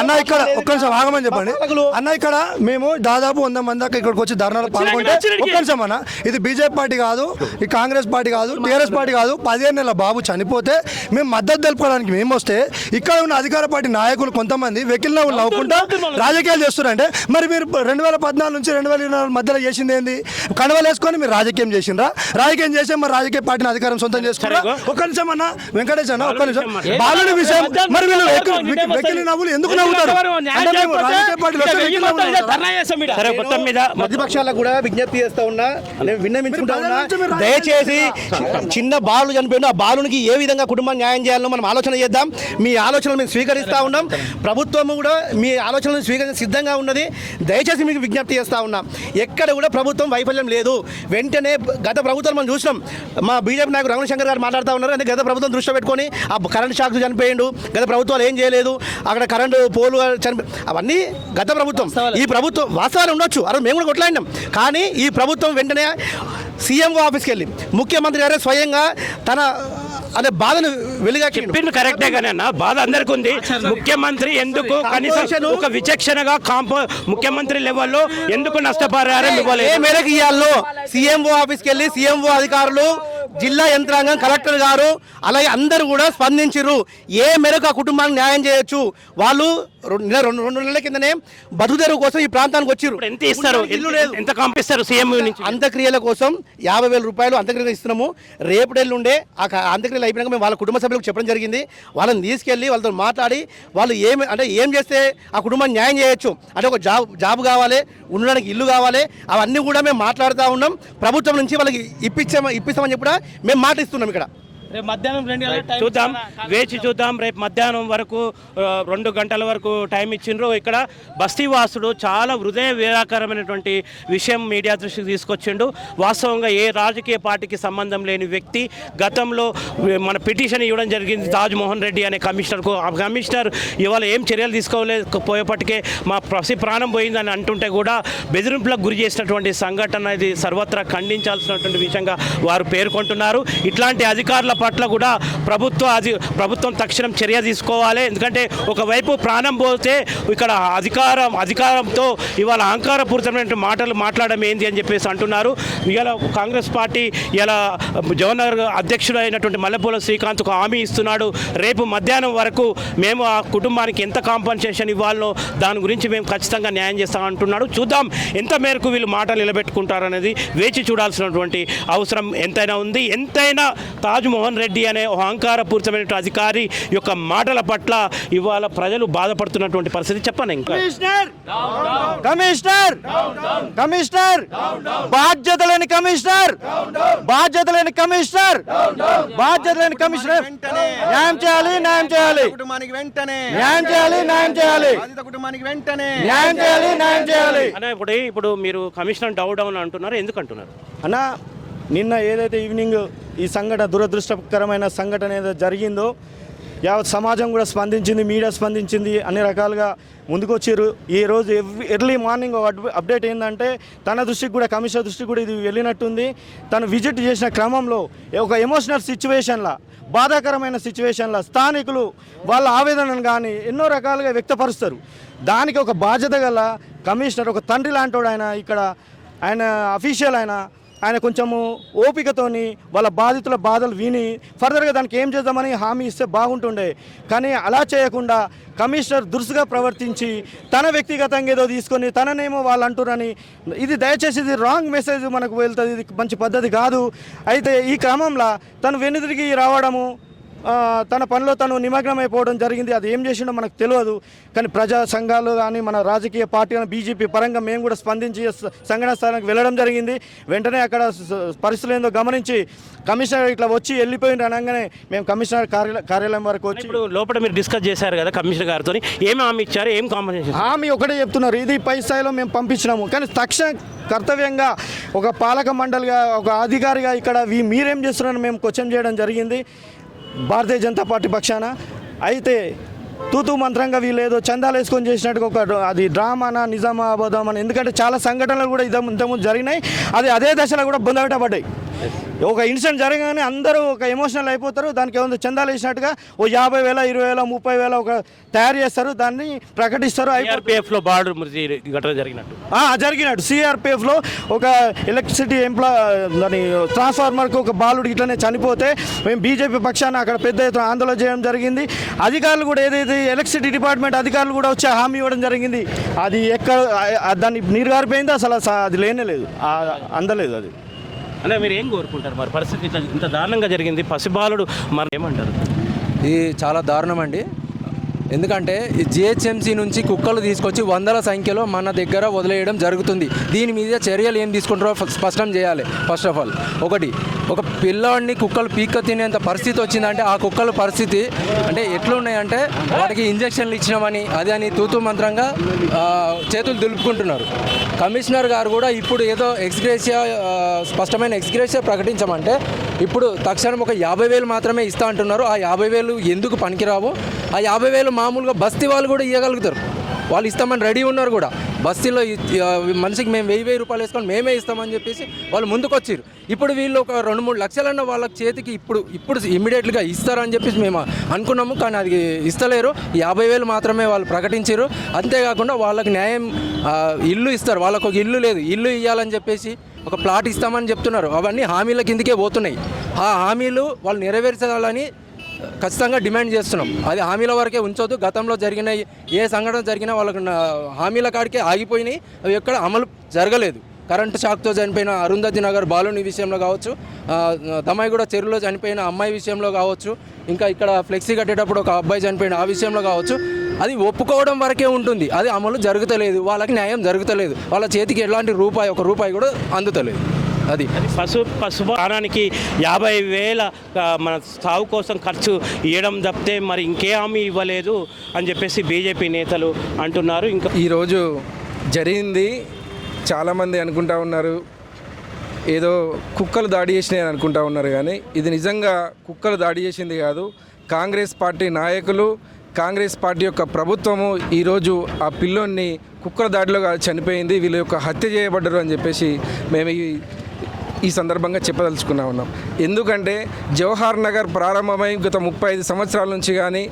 అన్న ఇక్కడ ఒక్క నిమిషం ఆగమని చెప్పండి అన్న. ఇక్కడ మేము దాదాపు 100 మంది దాకా ఇక్కడికి వచ్చి ధర్నాలు పాల్గొంటే ఒక్క నిమిషం అన్న, ఇది బీజేపీ పార్టీ కాదు, ఈ కాంగ్రెస్ పార్టీ కాదు, టీఆర్ఎస్ పార్టీ కాదు. 15 నెలల బాబు చనిపోతే మేము మద్దతు తెలుపుకోవడానికి మేము వస్తే ఇక్కడ ఉన్న అధికార పార్టీ నాయకులు కొంతమంది వెకిల్ నవ్వుకుంటా రాజకీయాలు చేస్తున్నారంటే మరి మీరు 2014 నుంచి 2024 మధ్యలో చేసింది ఏంది? కడవలు వేసుకొని మీరు రాజకీయం చేసిండ్రా? రాజకీయం చేసే మరి రాజకీయ పార్టీని అధికారం సొంతం చేసుకున్నారా? ఒక్క నిమిషం అన్న వెంకటేష్ అన్న, ఒక్క నిమిషం. బాలుడి విషయం మరి వీళ్ళు వెకిలి నవ్వులు ఎందుకు నవ్వుతారు? రాజకీయ పార్టీలు వస్తే వెకిలి నవ్వులు. సరే, మొత్తం మీద ప్రతిపక్షాలకు కూడా విజ్ఞప్తి చేస్తా ఉన్నా, నేను విన్నవించుకుంటా ఉన్నా, దయచేసి చిన్న బాలు చనిపోయిన ఆ బాలునికి ఏ విధంగా కుటుంబం న్యాయం చేయాలో మనం ఆలోచన చేద్దాం. మీ ఆలోచనలు మేము స్వీకరిస్తూ ఉన్నాం, ప్రభుత్వం కూడా మీ ఆలోచనలను స్వీకరించి సిద్ధంగా ఉన్నది. దయచేసి మీకు విజ్ఞప్తి చేస్తూ ఉన్నాం, ఎక్కడ కూడా ప్రభుత్వం వైఫల్యం లేదు. వెంటనే గత ప్రభుత్వం మనం చూసినాం, మా బీజేపీ నాయకుడు రమణశంకర్ గారు మాట్లాడుతూ ఉన్నారు. అంటే గత ప్రభుత్వం దృష్టిలో పెట్టుకొని ఆ కరెంట్ షాక్ చనిపోయిండు, గత ప్రభుత్వాలు ఏం చేయలేదు, అక్కడ కరెంటు పోలు అవన్నీ గత ప్రభుత్వం. ఈ ప్రభుత్వం వాస్తవాలు ఉండొచ్చు, అరే మేము కూడా కొట్లాడినాం. కానీ ఈ ప్రభుత్వం వెంటనే సీఎంఓ ఆఫీస్కి వెళ్ళి ముఖ్యమంత్రి గారే స్వయంగా తన అనే బాధను చెప్పింది కరెక్టే కానీ అన్న, బాధ అందరికీ ఉంది. ముఖ్యమంత్రి ఎందుకు కనీసం ఒక విచక్షణగా ముఖ్యమంత్రి లెవెల్లో ఎందుకు నష్టపరిహారం ఇవ్వలేదు? ఏ మేరకు ఇవ్వాలో సీఎంఓ ఆఫీస్కి వెళ్ళి సీఎంఓ అధికారులు, జిల్లా యంత్రాంగం, కలెక్టర్ గారు అలాగే అందరూ కూడా స్పందించారు. ఏ మేరకు ఆ కుటుంబానికి న్యాయం చేయొచ్చు? వాళ్ళు 2 నెలల కిందనే బతుకుదెరువు కోసం ఈ ప్రాంతానికి వచ్చారు. ఎంత ఇస్తారు? ఎంత పంపిస్తారు సీఎం నుంచి? అంత్యక్రియల కోసం 50,000 రూపాయలు అంత్యక్రియలు ఇస్తున్నాము. రేపటిల్లుండే ఆ అంత్యక్రియలు అయిపోయినాక మేము వాళ్ళ కుటుంబ సభ్యులకు చెప్పడం జరిగింది. వాళ్ళని తీసుకెళ్ళి వాళ్ళతో మాట్లాడి వాళ్ళు ఏం చేస్తే ఆ కుటుంబాన్ని న్యాయం చేయొచ్చు అంటే ఒక జాబ్ కావాలి, ఉండడానికి ఇల్లు కావాలి, అవన్నీ కూడా మేము మాట్లాడుతూ ఉన్నాం. ప్రభుత్వం నుంచి వాళ్ళకి ఇప్పిస్తామని చెప్పి కూడా మేము మాట ఇస్తున్నాం. ఇక్కడ చూద్దాం, వేచి చూద్దాం. రేపు మధ్యాహ్నం వరకు 2 గంటల వరకు టైం ఇచ్చిండ్రు. ఇక్కడ బస్తీవాసుడు చాలా హృదయ విరాకరమైనటువంటి విషయం మీడియా దృష్టికి తీసుకొచ్చిండు. వాస్తవంగా ఏ రాజకీయ పార్టీకి సంబంధం లేని వ్యక్తి గతంలో మన పిటిషన్ ఇవ్వడం జరిగింది తాజ్మోహన్ రెడ్డి అనే కమిషనర్కు. ఆ కమిషనర్ ఇవాళ ఏం చర్యలు తీసుకోలేకపోయేపటికే మా ప్రాణం పోయిందని అంటుంటే కూడా బెదిరింపులకు గురి చేసినటువంటి సంఘటన ఇది సర్వత్రా ఖండించాల్సినటువంటి విషయంగా వారు పేర్కొంటున్నారు. ఇట్లాంటి అధికారుల పట్ల కూడా ప్రభుత్వం తక్షణం చర్య తీసుకోవాలి. ఎందుకంటే ఒకవైపు ప్రాణం పోతే ఇక్కడ అధికారంతో ఇవాళ అహంకారపూరితమైన మాటలు మాట్లాడడం ఏంది అని చెప్పేసి అంటున్నారు. ఇవాళ కాంగ్రెస్ పార్టీ ఇలా జవహర్ అధ్యక్షుడు అయినటువంటి మల్లెపూల శ్రీకాంత్కు హామీ ఇస్తున్నాడు. రేపు మధ్యాహ్నం వరకు మేము ఆ కుటుంబానికి ఎంత కాంపన్సేషన్ ఇవ్వాలో దాని గురించి మేము ఖచ్చితంగా న్యాయం చేస్తామంటున్నాడు. చూద్దాం ఎంత మేరకు వీళ్ళు మాటలు నిలబెట్టుకుంటారనేది వేచి చూడాల్సినటువంటి అవసరం ఎంతైనా ఉంది. ఎంతైనా తాజ్మోహన్ రెడ్డి అనే అహంకారపూరితమైన అధికారి యొక్క మాటల పట్ల ఇవాళ ప్రజలు బాధపడుతున్నటువంటి పరిస్థితి. చెప్పండి ఇంకా కమిషనర్ బాధ్యత లేని కమిషనర్ న్యాయం చేయాలి న్యాయం చేయాలి ఇప్పుడు మీరు కమిషనర్ డౌన్ అంటున్నారు, ఎందుకు అంటున్నారు అన్న? నిన్న ఏదైతే ఈవినింగ్ ఈ సంఘటన దురదృష్టకరమైన సంఘటన ఏదైతే జరిగిందో యావత్ సమాజం కూడా స్పందించింది, మీడియా స్పందించింది, అన్ని రకాలుగా ముందుకొచ్చారు. ఈరోజు ఎర్లీ మార్నింగ్ అప్డేట్ ఏంటంటే తన దృష్టికి కూడా కమిషనర్ దృష్టికి కూడా ఇది వెళ్ళినట్టుంది. తను విజిట్ చేసిన క్రమంలో ఒక ఎమోషనల్ సిచ్యువేషన్లో, బాధాకరమైన సిచ్యువేషన్లో స్థానికులు వాళ్ళ ఆవేదనను కానీ ఎన్నో రకాలుగా వ్యక్తపరుస్తారు. దానికి ఒక బాధ్యత గల కమిషనర్, ఒక తండ్రి లాంటోడు ఆయన అఫీషియల్ ఆయన కొంచెము ఓపికతోని వాళ్ళ బాధితుల బాధలు విని ఫర్దర్గా దానికి ఏం చేద్దామని హామీ ఇస్తే బాగుంటుండే. కానీ అలా చేయకుండా కమిషనర్ దురుసుగా ప్రవర్తించి తన వ్యక్తిగతంగా ఏదో తీసుకొని తననేమో వాళ్ళు అంటురని, ఇది దయచేసి ఇది రాంగ్ మెసేజ్ మనకు వెళ్తుంది, ఇది మంచి పద్ధతి కాదు. అయితే ఈ క్రమంలో తను వెనుదిరిగి రావడము, తన పనిలో తను నిమగ్నమైపోవడం జరిగింది. అది ఏం చేసిండో మనకు తెలియదు. కానీ ప్రజా సంఘాలు కానీ మన రాజకీయ పార్టీ కానీ బీజేపీ పరంగా మేము కూడా స్పందించి సంఘటన స్థానానికి వెళ్ళడం జరిగింది. వెంటనే అక్కడ పరిస్థితులు ఏందో గమనించి కమిషనర్ ఇట్లా వచ్చి వెళ్ళిపోయింది అనగానే మేము కమిషనర్ కార్యాలయం వరకు వచ్చి ఇప్పుడు లోపల మీరు డిస్కస్ చేశారు కదా కమిషనర్ గారితో, ఏమి హామీ ఇచ్చారు, ఏం కాంపన్సేషన్? హామీ ఒకటే చెప్తున్నారు, ఇది పై స్థాయిలో మేము పంపించినాము. కానీ కర్తవ్యంగా ఒక పాలక మండలిగా ఒక అధికారిగా ఇక్కడ మీరేం చేస్తున్నారని మేము క్వశ్చన్ చేయడం జరిగింది భారతీయ జనతా పార్టీ పక్షాన. అయితే తూతూ మంత్రంగా వీళ్ళు ఏదో చందాలు వేసుకొని చేసినట్టుగా ఒక అది డ్రామానా నిజామా అబద్ధమని, ఎందుకంటే చాలా సంఘటనలు కూడా ఇంతకుముందు జరిగినాయి, అదే దశలో కూడా బొందబెట్టబడ్డాయి. ఒక ఇన్సిడెంట్ జరగగానే అందరూ ఒక ఎమోషనల్ అయిపోతారు, దానికి ఏమైనా చందాలు వేసినట్టుగా ఓ 50,000 20,000 30,000 ఒక తయారు చేస్తారు, దాన్ని ప్రకటిస్తారు. సిఆర్పిఎఫ్లో బార్డర్ ఘటన జరిగినట్టు సిఆర్పిఎఫ్లో ఒక ఎలక్ట్రిసిటీ దాని ట్రాన్స్ఫార్మర్కి ఒక బాలుడు ఇట్లనే చనిపోతే మేము బీజేపీ పక్షాన అక్కడ పెద్ద ఎత్తున ఆందోళన చేయడం జరిగింది. అధికారులు కూడా ఏదైతే ఎలక్ట్రిసిటీ డిపార్ట్మెంట్ అధికారులు కూడా వచ్చి హామీ ఇవ్వడం జరిగింది, అది ఎక్కడ దాన్ని నీరు గారిపోయింది, అసలు అది లేనే లేదు, అందలేదు. అది అంటే మీరు ఏం కోరుకుంటారు మరి? పరిస్థితి ఇంత దారుణంగా జరిగింది, పసిబాలుడు మరి ఏమంటారు? ఇది చాలా దారుణం అండి. ఎందుకంటే ఈ జిహెచ్ఎంసీ నుంచి కుక్కలు తీసుకొచ్చి వందల సంఖ్యలో మన దగ్గర వదిలేయడం జరుగుతుంది. దీని మీద చర్యలు ఏం తీసుకుంటారో స్పష్టం చేయాలి. ఫస్ట్ ఆఫ్ ఆల్ ఒక పిల్లవాడిని కుక్కలు పీక్క తినేంత పరిస్థితి వచ్చిందంటే ఆ కుక్కల పరిస్థితి అంటే ఎట్లున్నాయంటే వాటికి ఇంజక్షన్లు ఇచ్చినామని అది అని తూతూ మంత్రంగా చేతులు దులుపుకుంటున్నారు. కమిషనర్ గారు కూడా ఇప్పుడు ఏదో స్పష్టమైన ఎక్స్గ్రేషియా ప్రకటించమంటే ఇప్పుడు తక్షణం ఒక 50,000 మాత్రమే ఇస్తా అంటున్నారు. ఆ 50,000 ఎందుకు పనికిరావు? ఆ 50,000 మామూలుగా బస్తీ వాళ్ళు కూడా ఇవ్వగలుగుతారు, వాళ్ళు ఇస్తామని రెడీ ఉన్నారు కూడా. బస్తీలో మనిషికి మేము 1,000 రూపాయలు వేసుకొని మేమే ఇస్తామని చెప్పేసి వాళ్ళు ముందుకు వచ్చారు. ఇప్పుడు వీళ్ళు ఒక 2-3 లక్షలన్న వాళ్ళ చేతికి ఇప్పుడు ఇమ్మీడియట్గా ఇస్తారని చెప్పేసి మేము అనుకున్నాము, కానీ అది ఇస్తలేరు. 50,000 మాత్రమే వాళ్ళు ప్రకటించారు. అంతేకాకుండా వాళ్ళకి న్యాయం ఇల్లు ఇస్తారు, వాళ్ళకు ఒక ఇల్లు లేదు, ఇల్లు ఇవ్వాలని చెప్పేసి ఒక ప్లాట్ ఇస్తామని చెప్తున్నారు. అవన్నీ హామీల కిందకే పోతున్నాయి. ఆ హామీలు వాళ్ళు నెరవేర్చాలని ఖచ్చితంగా డిమాండ్ చేస్తున్నాం. అది హామీల వరకే ఉంచొద్దు. గతంలో జరిగిన ఏ సంఘటన జరిగినా వాళ్ళకు హామీల కాడికే ఆగిపోయినాయి, అవి ఎక్కడ అమలు జరగలేదు. కరెంటు షాక్తో చనిపోయిన అరుంధతి నగర్ బాలుని విషయంలో కావచ్చు, దమ్మాయిగూడ చెరువులో చనిపోయిన అమ్మాయి విషయంలో కావచ్చు, ఇంకా ఇక్కడ ఫ్లెక్సీ కట్టేటప్పుడు ఒక అబ్బాయి చనిపోయిన ఆ విషయంలో కావచ్చు, అది ఒప్పుకోవడం వరకే ఉంటుంది, అది అమలు జరుగుతలేదు, వాళ్ళకి న్యాయం జరుగుతలేదు, వాళ్ళ చేతికి ఎలాంటి ఒక రూపాయి కూడా అందుతలేదు. అది పశుపానానికి 50,000 మన సాగు కోసం ఖర్చు ఇవ్వడం తప్పితే మరి ఇంకే హామీ ఇవ్వలేదు అని చెప్పేసి బీజేపీ నేతలు అంటున్నారు. ఇంకా ఈరోజు జరిగింది చాలామంది అనుకుంటా ఉన్నారు ఏదో కుక్కలు దాడి చేసినాయి అని అనుకుంటా ఉన్నారు, కానీ ఇది నిజంగా కుక్కలు దాడి చేసింది కాదు. కాంగ్రెస్ పార్టీ నాయకులు, కాంగ్రెస్ పార్టీ యొక్క ప్రభుత్వము ఈరోజు ఆ పిల్లోన్ని కుక్కల దాడిలో చనిపోయింది, వీళ్ళ యొక్క హత్య చేయబడ్డారు అని చెప్పేసి మేము ఈ సందర్భంగా చెప్పదలుచుకున్నా ఉన్నాం. ఎందుకంటే జవహర్ నగర్ ప్రారంభమై గత 35 సంవత్సరాల నుంచి కానీ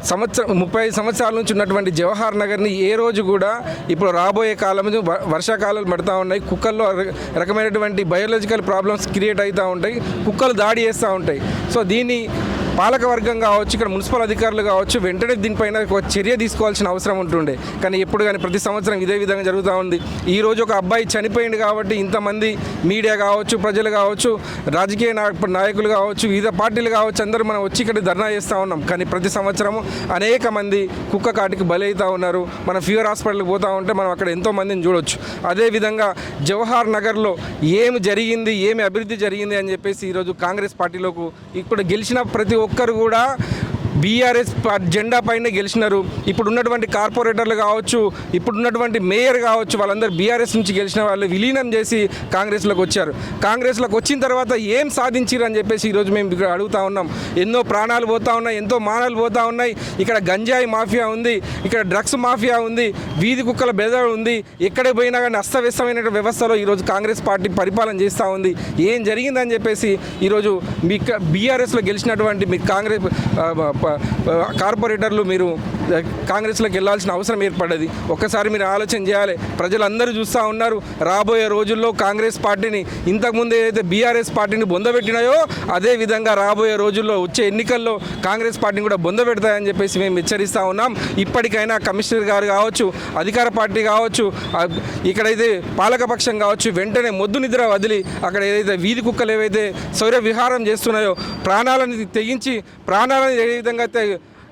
35 సంవత్సరాల నుంచి ఉన్నటువంటి జవహర్ నగర్ని ఏ రోజు కూడా ఇప్పుడు రాబోయే కాలం వర్షాకాలాలు పడుతూ ఉన్నాయి, కుక్కల్లో రకమైనటువంటి బయోలాజికల్ ప్రాబ్లమ్స్ క్రియేట్ అవుతూ ఉంటాయి, కుక్కలు దాడి చేస్తూ ఉంటాయి. సో దీన్ని పాలకవర్గం కావచ్చు, ఇక్కడ మున్సిపల్ అధికారులు కావచ్చు, వెంటనే దీనిపైన ఒక చర్య తీసుకోవాల్సిన అవసరం ఉంటుండే. కానీ ఎప్పుడు కానీ ప్రతి సంవత్సరం ఇదే విధంగా జరుగుతూ ఉంది. ఈరోజు ఒక అబ్బాయి చనిపోయింది కాబట్టి ఇంతమంది మీడియా కావచ్చు, ప్రజలు కావచ్చు, రాజకీయ నాయకులు కావచ్చు, వివిధ పార్టీలు కావచ్చు, అందరూ మనం వచ్చి ఇక్కడ ధర్నా చేస్తూ ఉన్నాం. కానీ ప్రతి సంవత్సరము అనేక మంది కుక్క కాటికి బలవుతూ ఉన్నారు. మనం ఫీవర్ హాస్పిటల్కి పోతూ ఉంటే మనం అక్కడ ఎంతో మందిని చూడొచ్చు. అదేవిధంగా జవహర్ నగర్లో ఏమి జరిగింది, ఏమి అభివృద్ధి జరిగింది అని చెప్పేసి ఈరోజు కాంగ్రెస్ పార్టీలోకి ఇప్పుడు గెలిచిన ప్రతి ఒక్కరు కూడా బీఆర్ఎస్ జెండా పైన గెలిచినారు. ఇప్పుడున్నటువంటి కార్పొరేటర్లు కావచ్చు, ఇప్పుడున్నటువంటి మేయర్ కావచ్చు, వాళ్ళందరూ బీఆర్ఎస్ నుంచి గెలిచిన వాళ్ళు విలీనం చేసి కాంగ్రెస్లోకి వచ్చారు. కాంగ్రెస్లోకి వచ్చిన తర్వాత ఏం సాధించారు అని చెప్పేసి ఈరోజు మేము ఇక్కడ అడుగుతూ ఉన్నాం. ఎన్నో ప్రాణాలు పోతూ ఉన్నాయి, ఎంతో మానాలు పోతూ ఉన్నాయి. ఇక్కడ గంజాయి మాఫియా ఉంది, ఇక్కడ డ్రగ్స్ మాఫియా ఉంది, వీధి కుక్కల బెదర్ ఉంది. ఎక్కడికి పోయినా కానీ అస్తవ్యస్తమైన వ్యవస్థలో ఈరోజు కాంగ్రెస్ పార్టీ పరిపాలన చేస్తూ ఉంది. ఏం జరిగిందని చెప్పేసి ఈరోజు మీ బీఆర్ఎస్లో గెలిచినటువంటి మీ కాంగ్రెస్ కార్పొరేటర్లు మీరు కాంగ్రెస్లోకి వెళ్ళాల్సిన అవసరం ఏర్పడ్డది. ఒక్కసారి మీరు ఆలోచన చేయాలి. ప్రజలందరూ చూస్తూ ఉన్నారు. రాబోయే రోజుల్లో కాంగ్రెస్ పార్టీని ఇంతకుముందు ఏదైతే బీఆర్ఎస్ పార్టీని బొందబెట్టినాయో అదే విధంగా రాబోయే రోజుల్లో వచ్చే ఎన్నికల్లో కాంగ్రెస్ పార్టీని కూడా బొందబెడతాయని చెప్పేసి మేము హెచ్చరిస్తూ ఉన్నాం. ఇప్పటికైనా కమిషనర్ గారు కావచ్చు, అధికార పార్టీ కావచ్చు, ఇక్కడైతే పాలకపక్షం కావచ్చు, వెంటనే మొద్దు నిద్ర వదిలి అక్కడ ఏదైతే వీధి కుక్కలు ఏవైతే శౌర్య విహారం చేస్తున్నాయో, ప్రాణాలను తెగించి ప్రాణాలను ఏ విధంగా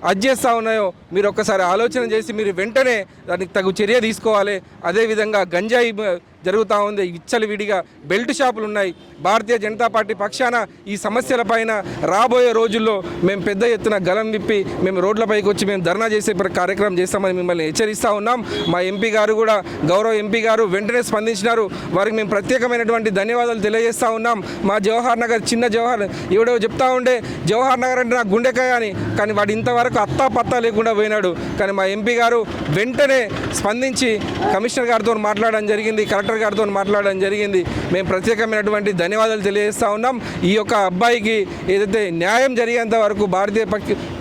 అది చేస్తూ ఉన్నాయో మీరు ఒక్కసారి ఆలోచన చేసి మీరు వెంటనే దానికి తగు చర్య తీసుకోవాలి. అదేవిధంగా గంజాయి జరుగుతూ ఉంది. విచ్చలవిడిగా బెల్ట్ షాపులు ఉన్నాయి. భారతీయ జనతా పార్టీ పక్షాన ఈ సమస్యలపైన రాబోయే రోజుల్లో మేము పెద్ద ఎత్తున గలం విప్పి మేము రోడ్లపైకి వచ్చి మేము ధర్నా చేసే కార్యక్రమం చేస్తామని మిమ్మల్ని హెచ్చరిస్తూ ఉన్నాం. మా ఎంపీ గారు కూడా, గౌరవ ఎంపీ గారు వెంటనే స్పందించినారు. వారికి మేము ప్రత్యేకమైనటువంటి ధన్యవాదాలు తెలియజేస్తూ ఉన్నాం. మా జవహర్ నగర్, చిన్న జవహర్, ఎవడో చెప్తా ఉండే జవహర్ నగర్ అంటే నాకు గుండెకాయ అని, కానీ వాడు ఇంతవరకు అత్తా పత్తా లేకుండా పోయినాడు. కానీ మా ఎంపీ గారు వెంటనే స్పందించి కమిషనర్ గారితో మాట్లాడడం జరిగింది, కలెక్టర్ గారితో మాట్లాడడం జరిగింది. మేము ప్రత్యేకమైనటువంటి ధన్యవాదాలు తెలియజేస్తూ ఉన్నాం. ఈ యొక్క అబ్బాయికి ఏదైతే న్యాయం జరిగేంత వరకు భారతీయ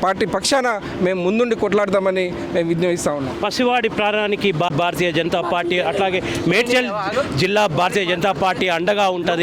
పార్టీ పక్షాన మేము ముందుండి కొట్లాడతామని మేము విజ్ఞప్తిస్తూ ఉన్నాం. పసివాడి ప్రాణానికి భారతీయ జనతా పార్టీ, అట్లాగే మేడ్చల్ జిల్లా భారతీయ జనతా పార్టీ అండగా ఉంటుంది.